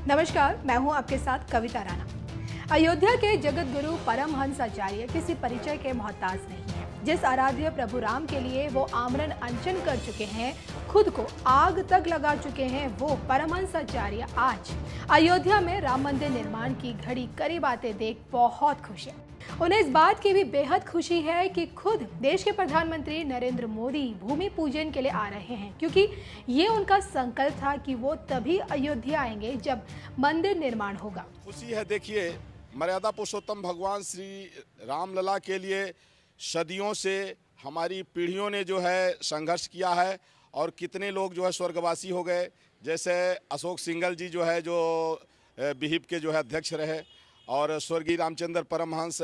नमस्कार, मैं हूं आपके साथ कविता राणा। अयोध्या के जगत गुरु परमहंस आचार्य किसी परिचय के मोहताज नहीं है। जिस आराध्य प्रभु राम के लिए वो आमरण अनशन कर चुके हैं, खुद को आग तक लगा चुके हैं, वो परमहंस आचार्य आज अयोध्या में राम मंदिर निर्माण की घड़ी करीब आते देख बहुत खुश हैं। उन्हें इस बात की भी बेहद खुशी है कि खुद देश के प्रधानमंत्री नरेंद्र मोदी भूमि पूजन के लिए आ रहे हैं, क्योंकि ये उनका संकल्प था कि वो तभी अयोध्या आएंगे जब मंदिर निर्माण होगा। खुशी है। देखिए, मर्यादा पुरुषोत्तम भगवान श्री रामलला के लिए सदियों से हमारी पीढ़ियों ने जो है संघर्ष किया है और कितने लोग जो है स्वर्गवासी हो गए। जैसे अशोक सिंघल जी जो है, जो विहिप के जो है अध्यक्ष रहे, और स्वर्गीय रामचंद्र परमहंस,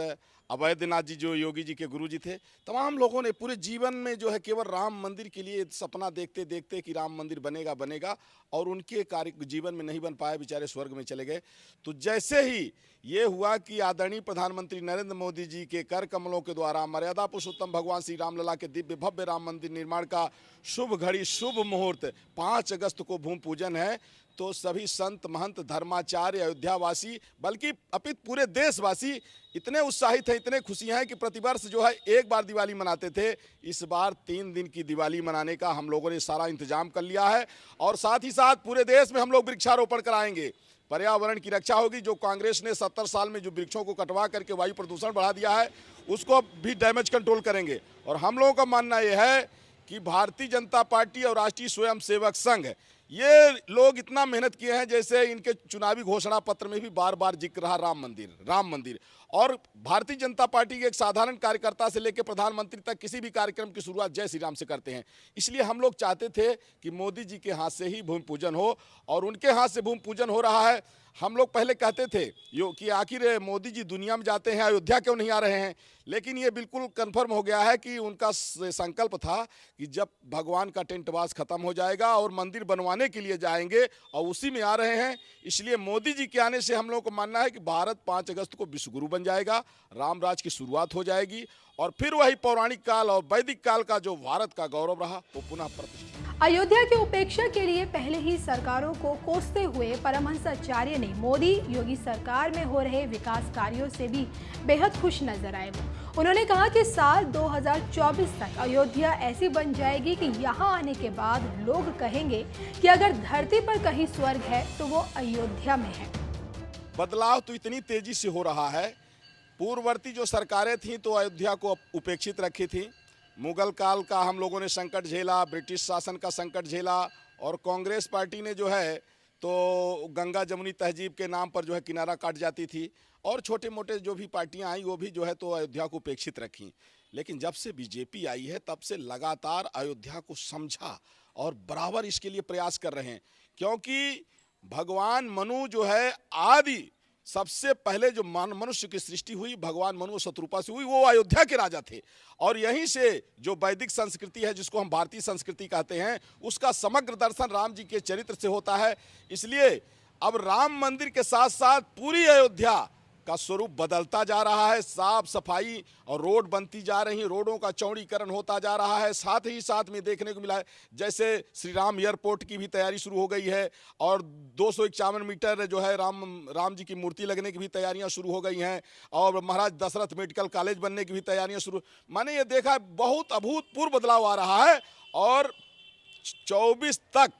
अवैधनाथ जी जो योगी जी के गुरु जी थे। तमाम लोगों ने पूरे जीवन में जो है केवल राम मंदिर के लिए सपना देखते देखते कि राम मंदिर बनेगा बनेगा, और उनके कार्य जीवन में नहीं बन पाए, बेचारे स्वर्ग में चले गए। तो जैसे ही ये हुआ कि आदरणीय प्रधानमंत्री नरेंद्र मोदी जी के कर कमलों के द्वारा मर्यादा पुरुषोत्तम भगवान श्री रामलला के दिव्य भव्य राम मंदिर निर्माण का शुभ घड़ी शुभ मुहूर्त 5 अगस्त को भूमि पूजन है, तो सभी संत महंत धर्माचार्य अयोध्यावासी बल्कि अपित पूरे देशवासी इतने उत्साहित हैं, इतने खुशी हैं कि प्रतिवर्ष जो है एक बार दिवाली मनाते थे, इस बार 3 दिन की दिवाली मनाने का हम लोगों ने सारा इंतजाम कर लिया है। और साथ ही साथ पूरे देश में हम लोग वृक्षारोपण कराएंगे, पर्यावरण की रक्षा होगी। जो कांग्रेस ने 70 साल में जो वृक्षों को कटवा करके वायु प्रदूषण बढ़ा दिया है, उसको भी डैमेज कंट्रोल करेंगे। और हम लोगों का मानना यह है कि भारतीय जनता पार्टी और राष्ट्रीय स्वयंसेवक संघ, ये लोग इतना मेहनत किए हैं, जैसे इनके चुनावी घोषणा पत्र में भी बार बार जिक्र रहा राम मंदिर। और भारतीय जनता पार्टी के एक साधारण कार्यकर्ता से लेकर प्रधानमंत्री तक किसी भी कार्यक्रम की शुरुआत जय श्री राम से करते हैं। इसलिए हम लोग चाहते थे कि मोदी जी के हाथ से ही भूमि पूजन हो, और उनके हाथ से भूमि पूजन हो रहा है। हम लोग पहले कहते थे कि आखिर मोदी जी दुनिया में जाते हैं, अयोध्या क्यों नहीं आ रहे हैं, लेकिन ये बिल्कुल कंफर्म हो गया है कि उनका संकल्प था कि जब भगवान का टेंटवास खत्म हो जाएगा और मंदिर बनवाने के लिए जाएंगे, और उसी में आ रहे हैं। इसलिए मोदी जी के आने से हम लोग को मानना है कि भारत 5 अगस्त को विश्वगुरु बन जाएगा, रामराज की शुरुआत हो जाएगी, और फिर वही पौराणिक काल और वैदिक काल का जो भारत का गौरव रहा वो पुनः प्रतिष्ठित। अयोध्या की उपेक्षा के लिए पहले ही सरकारों को कोसते हुए परमहंस आचार्य ने मोदी योगी सरकार में हो रहे विकास कार्यों से भी बेहद खुश नजर आए। उन्होंने कहा कि साल 2024 तक अयोध्या ऐसी बन जाएगी कि यहाँ आने के बाद लोग कहेंगे कि अगर धरती पर कहीं स्वर्ग है तो वो अयोध्या में है। बदलाव तो इतनी तेजी से हो रहा है। पूर्ववर्ती जो सरकारें थीं तो अयोध्या को उपेक्षित रखी थी। मुगल काल का हम लोगों ने संकट झेला, ब्रिटिश शासन का संकट झेला, और कांग्रेस पार्टी ने जो है तो गंगा जमुनी तहजीब के नाम पर जो है किनारा काट जाती थी, और छोटे मोटे जो भी पार्टियां आई वो भी जो है तो अयोध्या को उपेक्षित रखी। लेकिन जब से बीजेपी आई है तब से लगातार अयोध्या को समझा और बराबर इसके लिए प्रयास कर रहे हैं, क्योंकि भगवान मनु जो है आदि सबसे पहले जो मनुष्य की सृष्टि हुई, भगवान मनु शत्रुपा से हुई, वो अयोध्या के राजा थे। और यहीं से जो वैदिक संस्कृति है, जिसको हम भारतीय संस्कृति कहते हैं, उसका समग्र दर्शन राम जी के चरित्र से होता है। इसलिए अब राम मंदिर के साथ साथ पूरी अयोध्या का स्वरूप बदलता जा रहा है। साफ सफाई और रोड बनती जा रही, रोडों का चौड़ीकरण होता जा रहा है। साथ ही साथ में देखने को मिला है जैसे श्री राम एयरपोर्ट की भी तैयारी शुरू हो गई है, और 251 मीटर जो है राम जी की मूर्ति लगने की भी तैयारियां शुरू हो गई हैं, और महाराज दशरथ मेडिकल कॉलेज बनने की भी तैयारियां शुरू। मैंने ये देखा बहुत अभूतपूर्व बदलाव आ रहा है, और 24 तक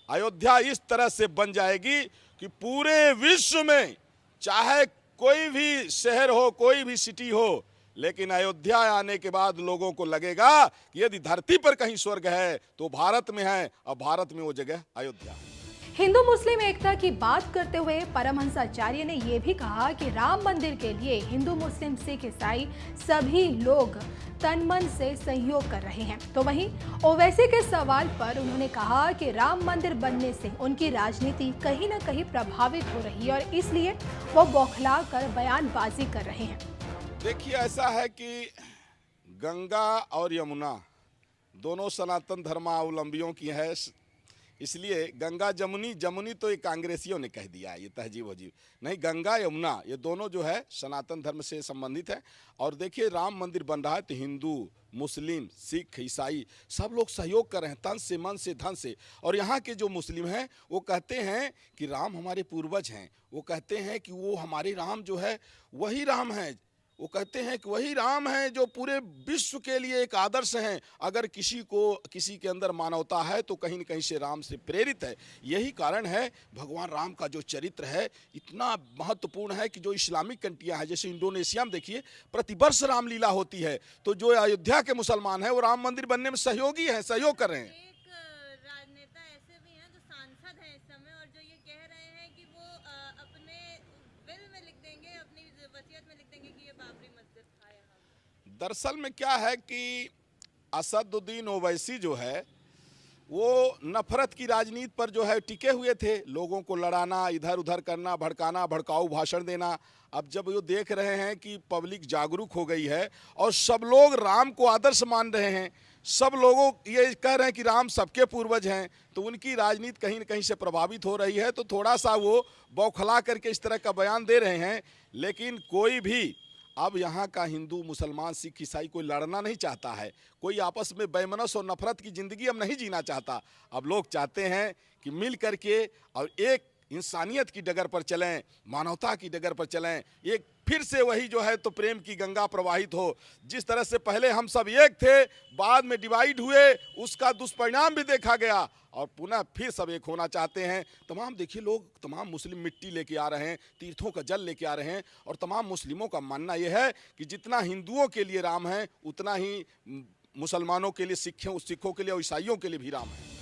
अयोध्या इस तरह से बन जाएगी कि पूरे विश्व में चाहे कोई भी शहर हो, कोई भी सिटी हो, लेकिन अयोध्या आने के बाद लोगों को लगेगा कि यदि धरती पर कहीं स्वर्ग है तो भारत में है, और भारत में वो जगह अयोध्या है। हिंदू मुस्लिम एकता की बात करते हुए परमहंस आचार्य ने यह भी कहा कि राम मंदिर के लिए हिंदू मुस्लिम सिख ईसाई सभी लोग तन मन से सहयोग कर रहे हैं। तो वहीं ओवैसी के सवाल पर उन्होंने कहा कि राम मंदिर बनने से उनकी राजनीति कहीं न कहीं प्रभावित हो रही है, और इसलिए वो बौखला कर बयानबाजी कर रहे हैं। देखिए, ऐसा है कि गंगा और यमुना दोनों सनातन धर्मावलंबियों की है। इसलिए गंगा जमुनी, जमुनी तो ये कांग्रेसियों ने कह दिया है, ये तहजीब वजीब नहीं, गंगा यमुना ये दोनों जो है सनातन धर्म से संबंधित है। और देखिए राम मंदिर बन रहा है तो हिंदू, मुस्लिम, सिख, ईसाई सब लोग सहयोग कर रहे हैं, तन से, मन से, धन से। और यहाँ के जो मुस्लिम हैं वो कहते हैं कि राम हमारे पूर्वज हैं, वो कहते हैं कि वो हमारे राम जो है वही राम है, वो कहते हैं कि वही राम हैं जो पूरे विश्व के लिए एक आदर्श हैं। अगर किसी के अंदर मानवता है तो कहीं न कहीं से राम से प्रेरित है। यही कारण है भगवान राम का जो चरित्र है इतना महत्वपूर्ण है कि जो इस्लामिक कंट्रियां हैं, जैसे इंडोनेशिया में देखिए प्रतिवर्ष रामलीला होती है, तो जो अयोध्या के मुसलमान हैं वो राम मंदिर बनने में सहयोगी हैं, सहयोग कर रहे हैं। राजनेता ऐसे भी हैं जो सांसद हैं इस समय और जो ये कह रहे हैं कि वो अपने बिल में लिख देंगे, अपनी वसीयत में लिख देंगे कि ये बाबरी मस्जिद था यहाँ। दरअसल में क्या है कि असदुद्दीन ओवैसी जो है वो नफरत की राजनीति पर जो है टिके हुए थे, लोगों को लड़ाना, इधर उधर करना, भड़काना, भड़काऊ भाषण देना। अब जब वो देख रहे हैं कि पब्लिक जागरूक हो गई है और सब लोग राम को आदर्श मान रहे हैं, सब लोगों ये कह रहे हैं कि राम सबके पूर्वज हैं, तो उनकी राजनीति कहीं न कहीं से प्रभावित हो रही है। तो थोड़ा सा वो बौखला करके इस तरह का बयान दे रहे हैं। लेकिन कोई भी अब यहाँ का हिंदू, मुसलमान, सिख, ईसाई कोई लड़ना नहीं चाहता है, कोई आपस में बेमनस और नफरत की ज़िंदगी अब नहीं जीना चाहता। अब लोग चाहते हैं कि मिल करके और एक इंसानियत की डगर पर चलें, मानवता की डगर पर चलें, एक फिर से वही जो है तो प्रेम की गंगा प्रवाहित हो। जिस तरह से पहले हम सब एक थे, बाद में डिवाइड हुए, उसका दुष्परिणाम भी देखा गया और पुनः फिर सब एक होना चाहते हैं। तमाम देखिए लोग, तमाम मुस्लिम मिट्टी लेके आ रहे हैं, तीर्थों का जल लेके आ रहे हैं, और तमाम मुस्लिमों का मानना यह है कि जितना हिंदुओं के लिए राम है उतना ही मुसलमानों के लिए, सिखों के लिए और ईसाइयों के लिए भी राम है।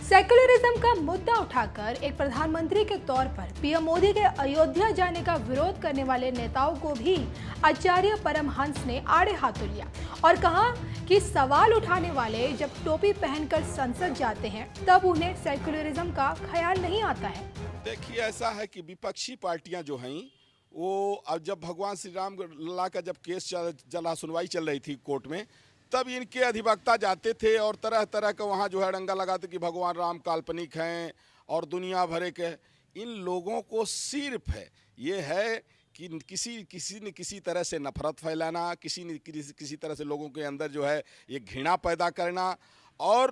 सेक्युलरिज्म का मुद्दा उठाकर एक प्रधानमंत्री के तौर पर पीएम मोदी के अयोध्या जाने का विरोध करने वाले नेताओं को भी आचार्य परमहंस ने आड़े हाथों लिया और कहा कि सवाल उठाने वाले जब टोपी पहनकर संसद जाते हैं तब उन्हें सेक्युलरिज्म का ख्याल नहीं आता है। देखिए ऐसा है कि विपक्षी पार्टियां जो हैं वो अब जब भगवान श्री राम लला का जब केस सुनवाई चल रही थी कोर्ट में, तब इनके अधिवक्ता जाते थे और तरह तरह का वहाँ जो है डंगा लगाते कि भगवान राम काल्पनिक हैं और दुनिया भरे के। इन लोगों को सिर्फ है ये है कि किसी न किसी तरह से नफरत फैलाना, किसी तरह से लोगों के अंदर जो है ये घृणा पैदा करना। और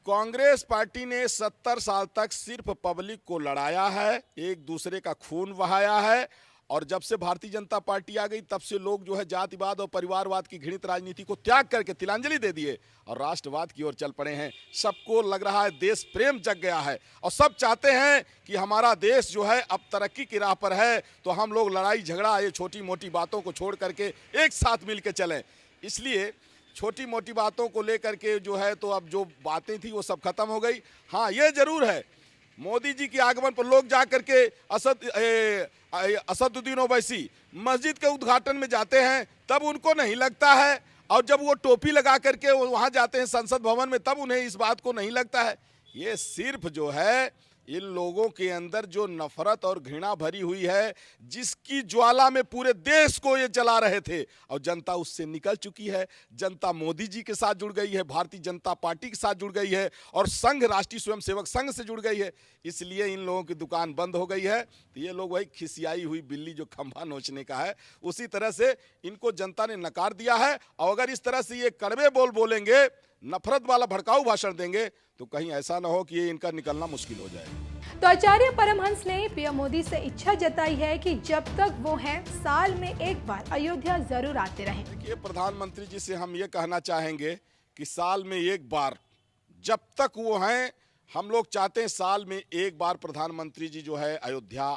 कांग्रेस पार्टी ने 70 साल तक सिर्फ पब्लिक को लड़ाया है, एक दूसरे का खून बहाया है, और जब से भारतीय जनता पार्टी आ गई तब से लोग जो है जातिवाद और परिवारवाद की घृणित राजनीति को त्याग करके तिलांजलि दे दिए और राष्ट्रवाद की ओर चल पड़े हैं। सबको लग रहा है देश प्रेम जग गया है और सब चाहते हैं कि हमारा देश जो है अब तरक्की की राह पर है, तो हम लोग लड़ाई झगड़ा ये छोटी मोटी बातों को छोड़ करके एक साथ मिल के चलें। इसलिए छोटी मोटी बातों को लेकर के जो है तो अब जो बातें थी वो सब खत्म हो गई। हाँ ये जरूर है, मोदी जी के आगमन पर लोग जा करके असदुद्दीन ओवैसी मस्जिद के उद्घाटन में जाते हैं तब उनको नहीं लगता है, और जब वो टोपी लगा करके वहाँ जाते हैं संसद भवन में तब उन्हें इस बात को नहीं लगता है। ये सिर्फ जो है इन लोगों के अंदर जो नफरत और घृणा भरी हुई है, जिसकी ज्वाला में पूरे देश को ये जला रहे थे, और जनता उससे निकल चुकी है। जनता मोदी जी के साथ जुड़ गई है, भारतीय जनता पार्टी के साथ जुड़ गई है और संघ, राष्ट्रीय स्वयंसेवक संघ से जुड़ गई है। इसलिए इन लोगों की दुकान बंद हो गई है। तो ये लोग वही खिसियाई हुई बिल्ली जो खंभा नोचने का है, उसी तरह से इनको जनता ने नकार दिया है। और अगर इस तरह से ये कड़वे बोल बोलेंगे, नफरत वाला भड़काऊ भाषण देंगे, तो कहीं ऐसा ना हो कि ये इनका निकलना मुश्किल हो जाए। तो आचार्य परमहंस ने पीएम मोदी से इच्छा जताई है कि जब तक वो हैं साल में एक बार अयोध्या जरूर आते रहें। देखिए प्रधानमंत्री जी से हम ये कहना चाहेंगे कि साल में एक बार जब तक वो हैं, हम लोग चाहते हैं साल में एक बार प्रधानमंत्री जी जो है अयोध्या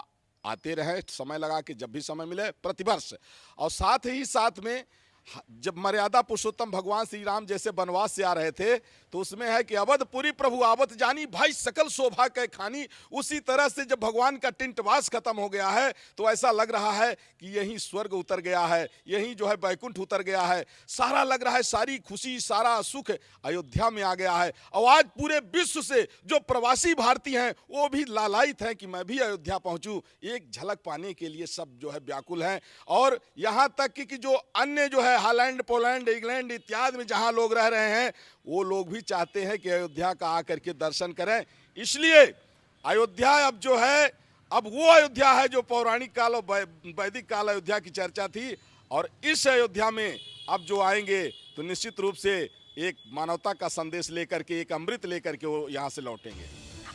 आते रहें, समय लगा के जब भी समय मिले प्रतिवर्ष। और साथ ही साथ में जब मर्यादा पुरुषोत्तम भगवान श्री राम जैसे वनवास से आ रहे थे तो उसमें है कि अवधपुरी प्रभु आवत जानी, भाई सकल शोभा कै खानी। उसी तरह से जब भगवान का टिंटवास खत्म हो गया है तो ऐसा लग रहा है कि यहीं स्वर्ग उतर गया है, यहीं जो है बैकुंठ उतर गया है। सारा लग रहा है, सारी खुशी, सारा सुख अयोध्या में आ गया है। और आज पूरे विश्व से जो प्रवासी भारतीय हैं वो भी लालायित हैं कि मैं भी अयोध्या पहुंचूं। एक झलक पाने के लिए सब जो है व्याकुल हैं। और यहाँ तक कि जो अन्य जो है है हॉलैंड, पोलैंड, इंग्लैंड इत्यादि में जहां लोग रह रहे हैं, वो लोग भी चाहते हैं कि अयोध्या का आकर के दर्शन करें। इसलिए अयोध्या अब जो है, अब वो अयोध्या है जो पौराणिक काल और वैदिक काल अयोध्या की चर्चा थी, और इस अयोध्या में अब जो आएंगे तो निश्चित रूप से एक मानवता का संदेश लेकर के, एक अमृत लेकर के वो यहाँ से लौटेंगे।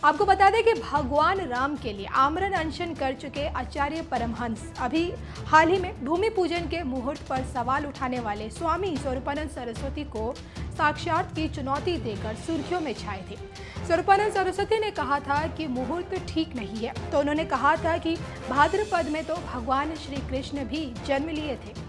आपको बता दें कि भगवान राम के लिए आमरण अनशन कर चुके आचार्य परमहंस अभी हाल ही में भूमि पूजन के मुहूर्त पर सवाल उठाने वाले स्वामी स्वरूपानंद सरस्वती को साक्षात की चुनौती देकर सुर्खियों में छाए थे। स्वरूपानंद सरस्वती ने कहा था कि मुहूर्त ठीक नहीं है, तो उन्होंने कहा था कि भाद्रपद में तो भगवान श्री कृष्ण भी जन्म लिए थे।